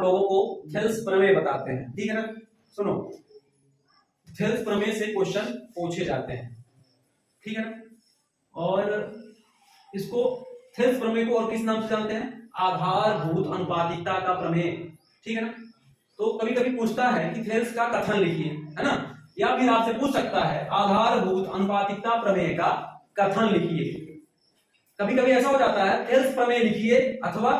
लोगों को थेल्स प्रमेय बताते हैं, ठीक है ना। सुनो, थेल्स प्रमेय से क्वेश्चन पूछे जाते हैं, ठीक है ना। और इसको थेल्स प्रमेय को और किस नाम से जानते हैं? आधारभूत अनुपातिकता का प्रमेय, ठीक है ना। तो कभी कभी पूछता है कि थेल्स का कथन लिखिए, है ना, या फिर आपसे पूछ सकता है आधारभूत अनुपातिकता प्रमेय का कथन लिखिए। कभी कभी ऐसा हो जाता है थेल्स प्रमेय लिखिए, अथवा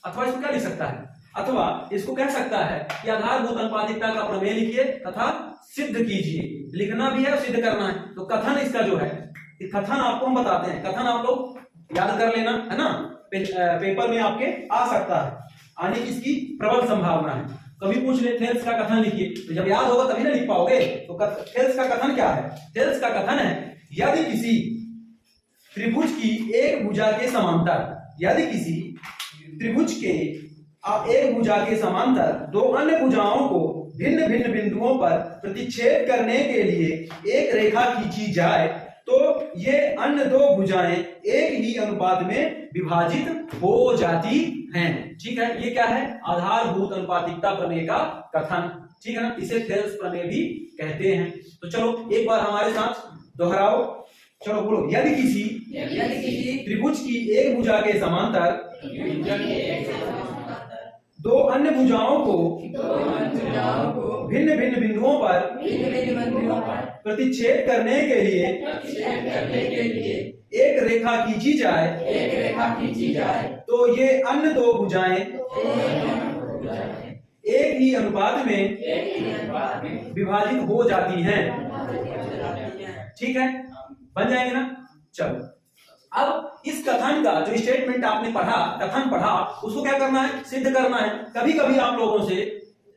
इसको क्या लिख सकता है, अथवा इसको कह सकता है कि आधारभूत अनुपातिकता का प्रमेय लिखिए तथा सिद्ध कीजिए। लिखना भी है और सिद्ध करना है। तो कथन इसका जो है, कथन आपको हम बताते हैं, कथन आप लोग याद कर लेना, है ना। पेपर में आपके आ सकता है, आने की इसकी प्रबल संभावना है। कभी पूछ ले थेल्स का कथन लिखिए, तो जब याद होगा तभी ना लिख पाओगे। तो थेल्स का कथन क्या है? थेल्स का कथन है, यदि किसी त्रिभुज की एक भुजा के समांतर, यदि किसी त्रिभुज के एक भुजा के समांतर दो अन्य भुजाओं को भिन्न भिन्न बिंदुओं पर प्रतिच्छेद करने के लिए एक रेखा खींची जाए, तो ये अन्य दो भुजाएं एक ही अनुपात में विभाजित हो जाती हैं, ठीक है। ये क्या है? आधारभूत अनुपातिकता प्रमेय का कथन, ठीक है ना। इसे थेल्स प्रमेय भी कहते हैं। तो चलो एक बार हमारे साथ दोहराओ, चलो बोलो, यदि किसी त्रिभुज की एक भुजा के समांतर दो अन्य भुजाओं को भिन्न भिन्न बिंदुओं पर प्रतिच्छेद करने के लिए एक रेखा खींची जाए, तो ये अन्य दो भुजाएं एक ही अनुपात में विभाजित हो जाती हैं, ठीक है। बन जाएंगे ना। चलो, अब इस कथन का जो स्टेटमेंट आपने पढ़ा, कथन पढ़ा, उसको क्या करना है? सिद्ध करना है। कभी कभी आप लोगों से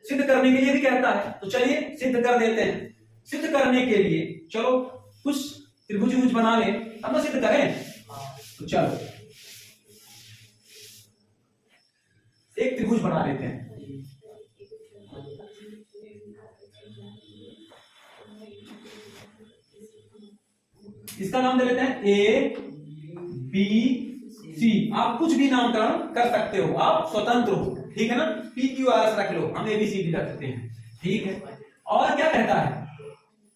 सिद्ध करने के लिए भी कहता है, तो चलिए सिद्ध कर देते हैं। सिद्ध करने के लिए चलो कुछ त्रिभुज बना लें, तब ना सिद्ध करें। तो चलो एक त्रिभुज बना लेते हैं। इसका नाम दे लेते हैं ए बी सी। आप कुछ भी नामकरण कर सकते हो, आप स्वतंत्र हो, ठीक है ना। पी क्यू आर एस रख लो, हम ए बी सी भी रख सकते हैं, ठीक है। और क्या कहता है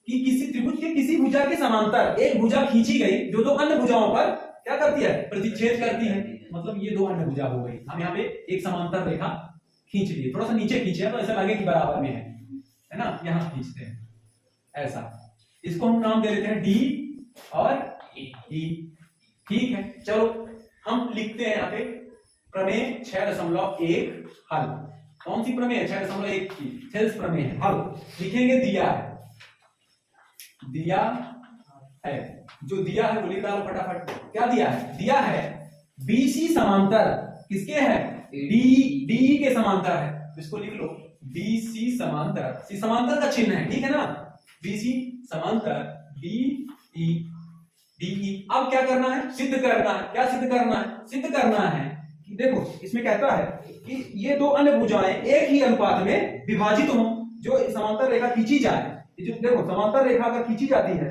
कि किसी त्रिभुज के किसी भुजा के समांतर एक भुजा खींची गई जो दो अन्य भुजाओं पर क्या करती है? प्रतिच्छेद करती है। मतलब ये दो अन्य भुजा हो गई। हम यहाँ पे एक समांतर रेखा खींच लिए, थोड़ा सा नीचे खींचे तो ऐसा लगे कि बराबर में है ना। यहाँ खींचते हैं ऐसा, इसको हम नाम दे देते हैं डी और ई, ठीक है। चलो हम लिखते हैं यहाँ पे प्रमेय 6.1 हल। कौन सी प्रमेय? 6.1 की थेल्स प्रमेय है, हल लिखेंगे। दिया है, जो दिया है वो लिख डालो फटाफट। क्या दिया है? दिया है बीसी समांतर किसके है? डी के समांतर है, इसको लिख लो बीसी समांतर। सी समांतर का चिन्ह है, ठीक है ना। बीसी समांतर डी ई। अब क्या करना है? सिद्ध करना है। क्या सिद्ध करना है? सिद्ध करना है कि देखो इसमें कहता है कि ये दो अन्य भुजाएं एक ही अनुपात में विभाजित हो। जो समांतर रेखा खींची जाए, जो देखो समांतर रेखा अगर खींची जाती है,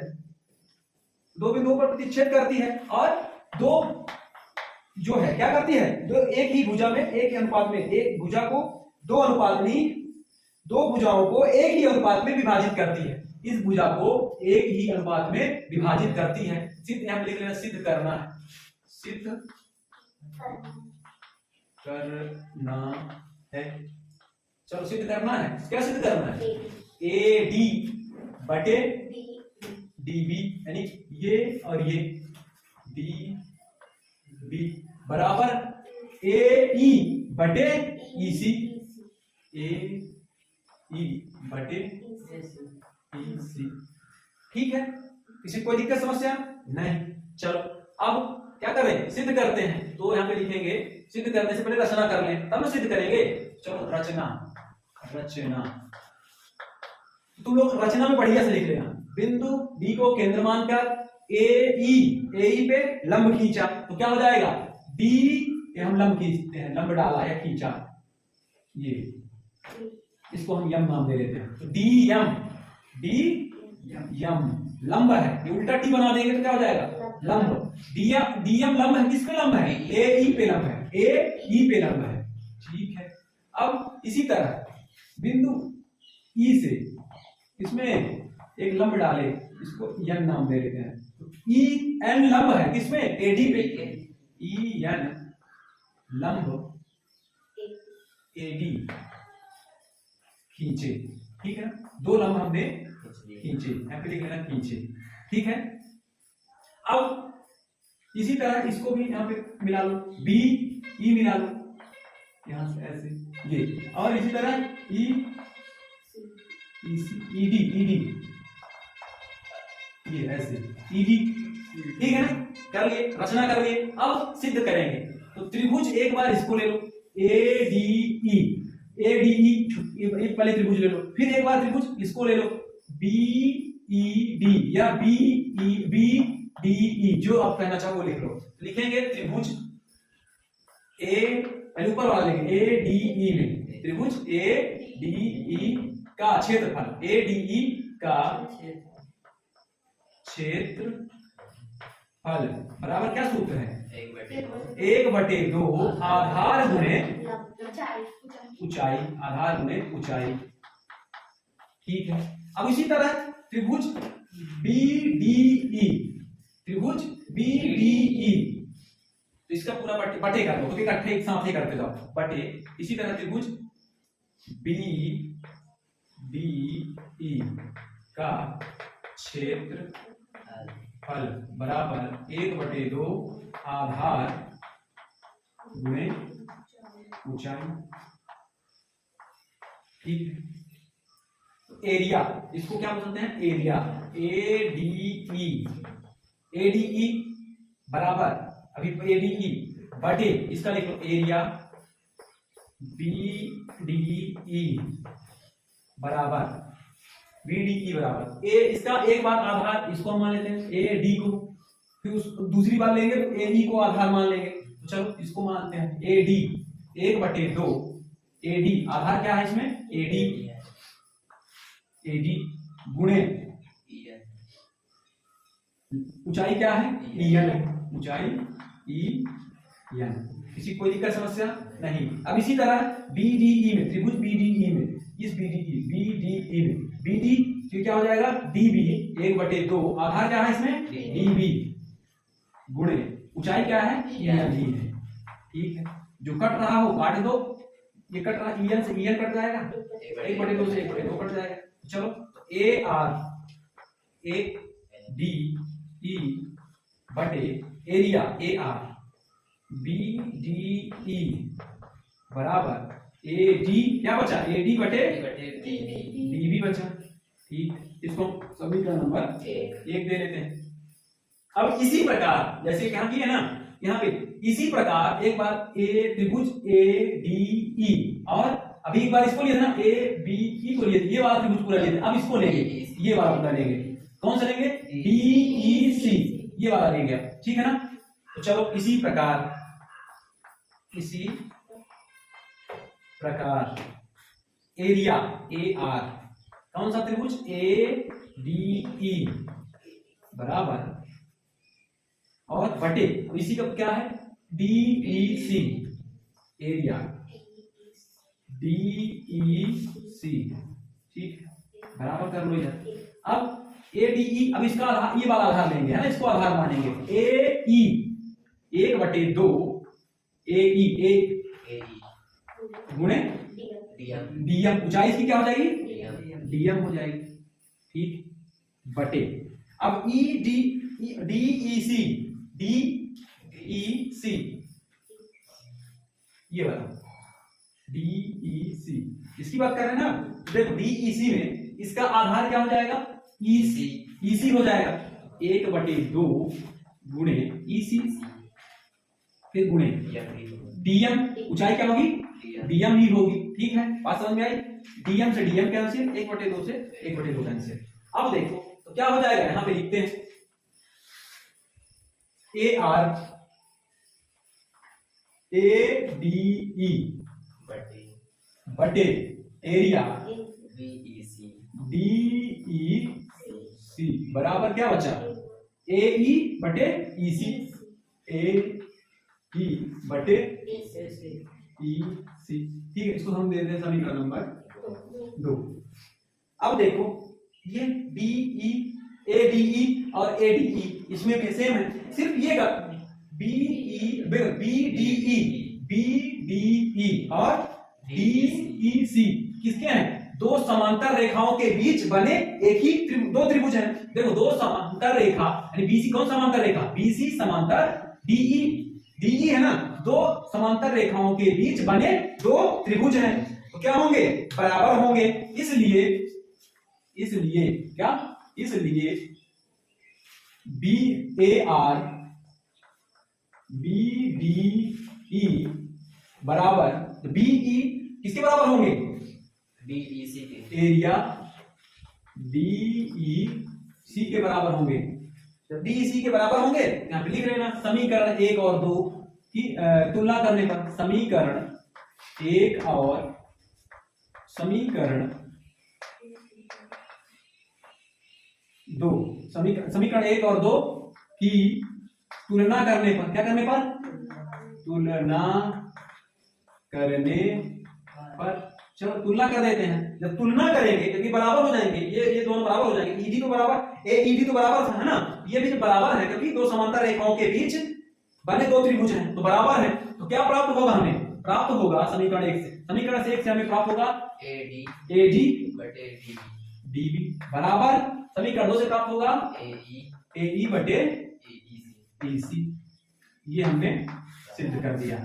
दो बिंदुओं पर प्रतिच्छेद करती है, और दो जो है क्या करती है? दो एक ही भुजा में एक ही अनुपात में, एक भुजा को दो भुजाओं को एक ही अनुपात में विभाजित करती है। इस भुजा को एक ही अनुपात में विभाजित करती है। सिद्ध यहां लिख लेना, सिद्ध करना है, सिद्ध करना है। चलो सिद्ध करना है। क्या सिद्ध करना है? ए डी बटे डी बी, यानी ये और ये डी बी बराबर ए ई बटे ई सी, ए ई बटे ई सी, ठीक है। किसी कोई दिक्कत समस्या नहीं? चलो अब क्या करें? सिद्ध करते हैं। तो यहाँ पे लिखेंगे, सिद्ध करने से पहले रचना कर लें, तब ना सिद्ध करेंगे। चलो रचना तुम लोग रचना में बढ़िया से लिख लेना। बिंदु डी को केंद्र मानकर ए ई पे लंब खींचा, तो क्या हो जाएगा? डी ये हम लंब खींचते हैं, लंब डाला या खींचा, ये इसको हम यम नाम दे देते हैं। तो डी यम लंब है, ये उल्टा टी बना देंगे तो क्या हो जाएगा? लंब। डी यम लंब है, किस पे लंब है? ए ई पे लंब है, ए ई पे लंब है, ठीक है। अब इसी तरह बिंदु ई से इसमें एक लंब डाले, इसको एन नाम दे देते हैं। ई एन लंब है किसमें, एडी पे। ई एन लंब एडी खींचे, ठीक है। दो लंब हमने खींचे, यहाँ पे लिख लेना खींचे, ठीक है। अब इसी तरह इसको भी यहाँ पे मिला लो, बी ई मिला लो यहां से ऐसे ये, और इसी तरह ई ईडी ईडी ये ऐसे ईडी, ठीक है ना। कर लिए, रचना कर लिए। अब सिद्ध करेंगे तो त्रिभुज एक बार इसको ले लो, एडीई एडीई पहले त्रिभुज ले लो, फिर एक बार त्रिभुज इसको ले लो, बीईडी या बीडीई, जो आप कहना चाहो वो लिख लो। लिखेंगे त्रिभुज ए, पहले ऊपर वाला लेंगे एडीई में, त्रिभुज एडीई का क्षेत्रफल, एडीई का क्षेत्रफल बराबर क्या सूत्र है, 1/2 आधार गुणे ऊंचाई, आधार गुणे ऊंचाई, ठीक है। अब इसी तरह त्रिभुज बीडीई, त्रिभुज बीडीई, तो इसका पूरा बटे कर लो, इकट्ठे एक साथ ही करते जाओ, बटे। इसी तरह त्रिभुज बीडीई का क्षेत्रफल बराबर 1/2 आधार गुणे ऊंचाई, ठीक है। एरिया, इसको क्या बोलते हैं, एरिया, एडीई, एडीई बराबर, अभी एडीई बटे इसका लिख लो एरिया, बीडीई बराबर, बीडीई बराबर ए, इसका एक बार आधार इसको हम मान लेते हैं ए डी को, फिर उस दूसरी बार लेंगे तो ए ई को आधार मान लेंगे। तो चलो इसको मानते हैं ए डी, 1/2 ए डी, आधार क्या है इसमें एडी, एडी गुणे ऊंचाई क्या है ईएन, ऊंचाई ईएन। किसी कोई दिक्कत समस्या नहीं। अब इसी तरह बीडीई में, त्रिभुज बीडीई में, इस बीडीई में बीडी तो क्या हो जाएगा डीबी, 1/2 आधार क्या है इसमें डीबी गुणे ऊंचाई क्या है ईएन, ठीक है। जो कट रहा हो काट दो, ये कट रहा ईएन से ईएन कट जाएगा, 1/2 से 1/2 कट जाएगा। चलो A R A D E बटे area A R B D E बराबर ए डी, क्या बचा ए डी बटे डी बी बचा, ठीक। इसको समीकरण नंबर 1 दे लेते हैं। अब इसी प्रकार जैसे यहाँ की है ना, यहाँ पे इसी प्रकार एक बार ए त्रिभुज ए डी ई, और अभी एक बार इसको लिए ना ए बी ई को लिए, ये वाला त्रिभुज पूरा लिए, अब इसको लेंगे, ये वाला पूरा लेंगे, कौन सा लेंगे डी ई सी, ये वाला लेंगे, ठीक है ना। तो चलो इसी प्रकार एरिया ए आर, कौन सा त्रिभुज ए डी ई बराबर, और बटे इसी का क्या है डी ई सी, एरिया डी ई सी, ठीक बराबर कर लो इधर। अब ए डी ई, अब इसका आधार ये वाला आधार लेंगे है ना, इसको आधार मानेंगे ए ई, 1/2 ए ई, ए गुणे डीएम, ऊंचाई इसकी क्या हो जाएगी डीएम हो जाएगी, ठीक बटे। अब ई डी डी ई सी, डी ई सी ये वाला डी ई सी, इसकी बात कर रहे हैं ना, देखो डी ई सी में इसका आधार क्या हो जाएगा ई सी, ई सी हो जाएगा 1/2 गुणे ई सी, फिर गुणे डीएम, ऊंचाई क्या होगी डीएम ही होगी, ठीक है। बात समझ में आई, डीएम से डीएम कैंसिल, 1/2 से 1/2 कैंसिल। अब देखो तो क्या हो जाएगा, यहां पे लिखते हैं A R A D E बटे एरिया डी ई सी बराबर क्या बचा ए ई बटे ई सी, ए ई बटे ई सी। ठीक है, इसको हम दे देते हैं समीकरण नंबर 2। अब देखो ये बी ई ए डी ई और ए डी ई इसमें भी सेम है, सिर्फ ये बी डी ई और डी ई सी किसके हैं? दो समांतर रेखाओं के बीच बने एक ही दो त्रिभुज हैं। देखो दो समांतर रेखा यानी बीसी कौन समांतर रेखा? बीसी समांतर डीई, डीई है ना, दो समांतर रेखाओं के बीच बने दो त्रिभुज हैं तो क्या होंगे? बराबर होंगे। इसलिए क्या? इसलिए B A R B D E बराबर बीई किसके बराबर होंगे? डीईसी के। एरिया डीई सी के बराबर होंगे। जब डीई के बराबर होंगे यहां पे लिख लेना समीकरण 1 और 2 की तुलना करने पर। समीकरण 1 और समीकरण 2, समीकरण 1 और 2 की तुलना करने पर, क्या करने पर? तुलना करने पर। चलो तुलना कर देते हैं। जब तुलना करेंगे क्योंकि बराबर हो जाएंगे, ये दोनों बराबर हो जाएंगे। ईडी तो बराबर, ए ईडी तो बराबर था, है ना, ये भी बराबर है क्योंकि दो समांतर रेखाओं के बीच बने दो त्रिभुज हैं तो बराबर है। तो क्या प्राप्त होगा? हमें प्राप्त होगा समीकरण 1 से, समीकरण 1 से हमें प्राप्त होगा एडी बटे डीबी बराबर समीकरण 2 से प्राप्त होगा एई बटे ईसी। ये हमने सिद्ध कर दिया।